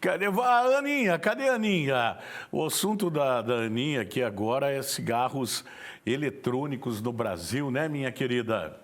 Cadê a Aninha? Cadê a Aninha? O assunto da Aninha aqui agora é cigarros eletrônicos no Brasil, né, minha querida?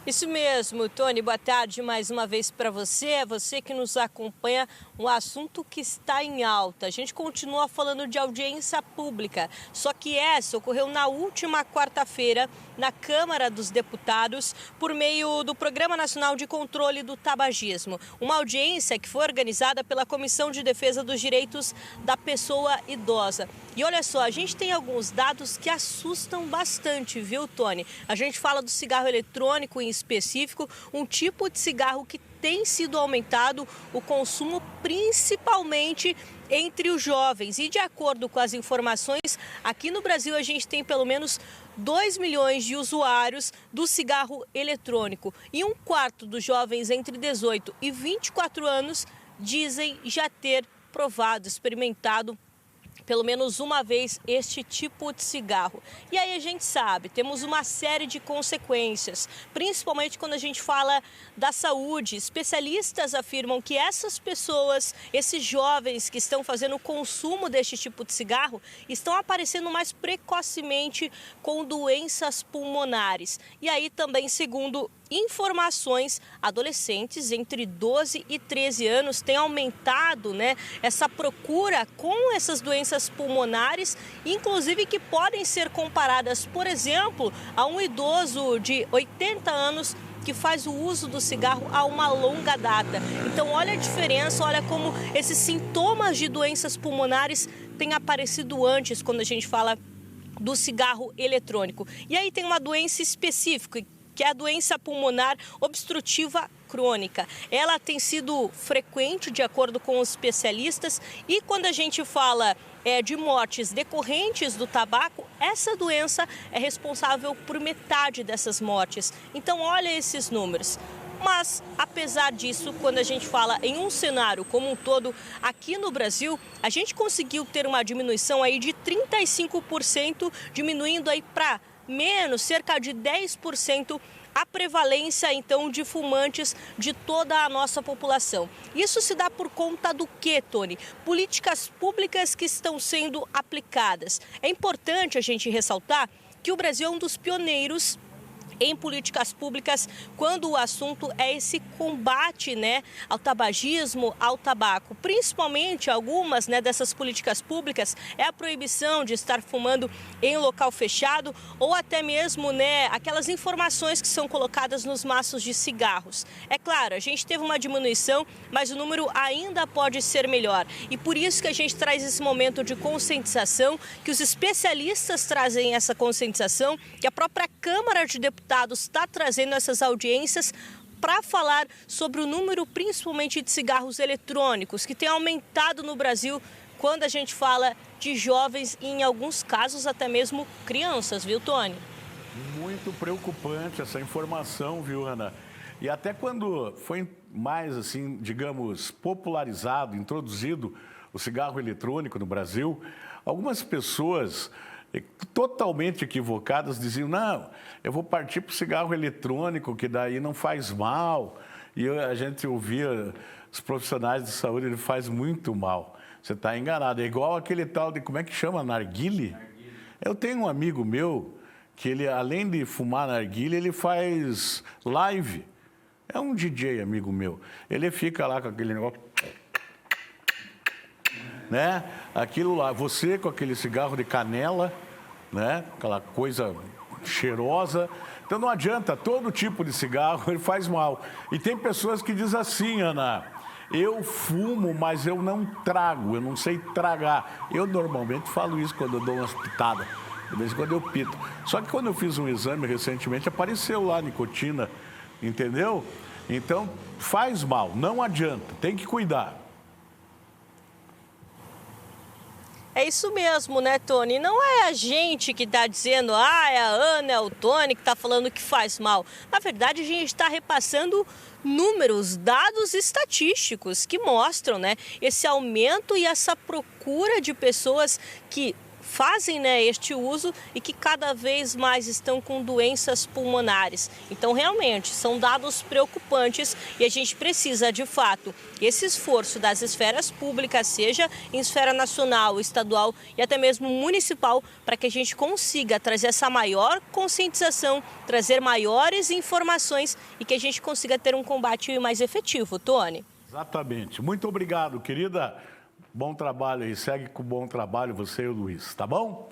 Isso mesmo, Tony. Boa tarde mais uma vez para você. Você que nos acompanha, um assunto que está em alta. A gente continua falando de audiência pública, só que essa ocorreu na última quarta-feira na Câmara dos Deputados por meio do Programa Nacional de Controle do Tabagismo. Uma audiência que foi organizada pela Comissão de Defesa dos Direitos da Pessoa Idosa. E olha só, a gente tem alguns dados que assustam bastante, viu, Tony? A gente fala do cigarro eletrônico em específico, um tipo de cigarro que tem sido aumentado o consumo principalmente entre os jovens. E de acordo com as informações, aqui no Brasil a gente tem pelo menos 2 milhões de usuários do cigarro eletrônico. E um quarto dos jovens entre 18 e 24 anos dizem já ter provado, experimentado pelo menos uma vez este tipo de cigarro. E aí a gente sabe, temos uma série de consequências, principalmente quando a gente fala da saúde. Especialistas afirmam que essas pessoas, esses jovens que estão fazendo o consumo deste tipo de cigarro, estão aparecendo mais precocemente com doenças pulmonares. E aí também, segundo informações, adolescentes entre 12 e 13 anos têm aumentado, essa procura com essas doenças pulmonares, inclusive que podem ser comparadas, por exemplo, a um idoso de 80 anos que faz o uso do cigarro há uma longa data. Então, olha a diferença, olha como esses sintomas de doenças pulmonares têm aparecido antes quando a gente fala do cigarro eletrônico. E aí tem uma doença específica, que é a doença pulmonar obstrutiva crônica. Ela tem sido frequente, de acordo com os especialistas, e quando a gente fala de mortes decorrentes do tabaco, essa doença é responsável por metade dessas mortes. Então, olha esses números. Mas, apesar disso, quando a gente fala em um cenário como um todo, aqui no Brasil, a gente conseguiu ter uma diminuição aí de 35%, diminuindo aí para menos, cerca de 10%, a prevalência, então, de fumantes de toda a nossa população. Isso se dá por conta do quê, Tony? Políticas públicas que estão sendo aplicadas. É importante a gente ressaltar que o Brasil é um dos pioneiros em políticas públicas quando o assunto é esse combate, ao tabagismo, ao tabaco. Principalmente algumas, dessas políticas públicas é a proibição de estar fumando em local fechado ou até mesmo, aquelas informações que são colocadas nos maços de cigarros. É claro, a gente teve uma diminuição, mas o número ainda pode ser melhor. E por isso que a gente traz esse momento de conscientização, que os especialistas trazem essa conscientização, que a própria Câmara de Deputados está trazendo essas audiências para falar sobre o número principalmente de cigarros eletrônicos, que tem aumentado no Brasil quando a gente fala de jovens e, em alguns casos, até mesmo crianças, viu, Tony? Muito preocupante essa informação, viu, Ana? E até quando foi mais, assim, digamos, popularizado, introduzido o cigarro eletrônico no Brasil, algumas pessoas totalmente equivocadas diziam, não, eu vou partir para o cigarro eletrônico, que daí não faz mal. E a gente ouvia os profissionais de saúde, ele faz muito mal. Você está enganado. É igual aquele tal de, como é que chama, narguile? Eu tenho um amigo meu que ele, além de fumar narguile, ele faz live. É um DJ, amigo meu. Ele fica lá com aquele negócio, aquilo lá, você com aquele cigarro de canela, aquela coisa cheirosa. Então não adianta, todo tipo de cigarro ele faz mal. E tem pessoas que dizem assim, Ana, eu fumo, mas eu não trago, eu não sei tragar. Eu normalmente falo isso quando eu dou umas pitadas, de vez em quando eu pito. Só que quando eu fiz um exame recentemente, apareceu lá nicotina, entendeu? Então faz mal, não adianta, tem que cuidar. É isso mesmo, Tony? Não é a gente que está dizendo, é a Ana, é o Tony que está falando que faz mal. Na verdade, a gente está repassando números, dados estatísticos que mostram, esse aumento e essa procura de pessoas que fazem, né, este uso e que cada vez mais estão com doenças pulmonares. Então, realmente, são dados preocupantes e a gente precisa, de fato, esse esforço das esferas públicas, seja em esfera nacional, estadual e até mesmo municipal, para que a gente consiga trazer essa maior conscientização, trazer maiores informações e que a gente consiga ter um combate mais efetivo. Tony. Exatamente. Muito obrigado, querida. Bom trabalho aí. Segue com bom trabalho você e o Luiz, tá bom?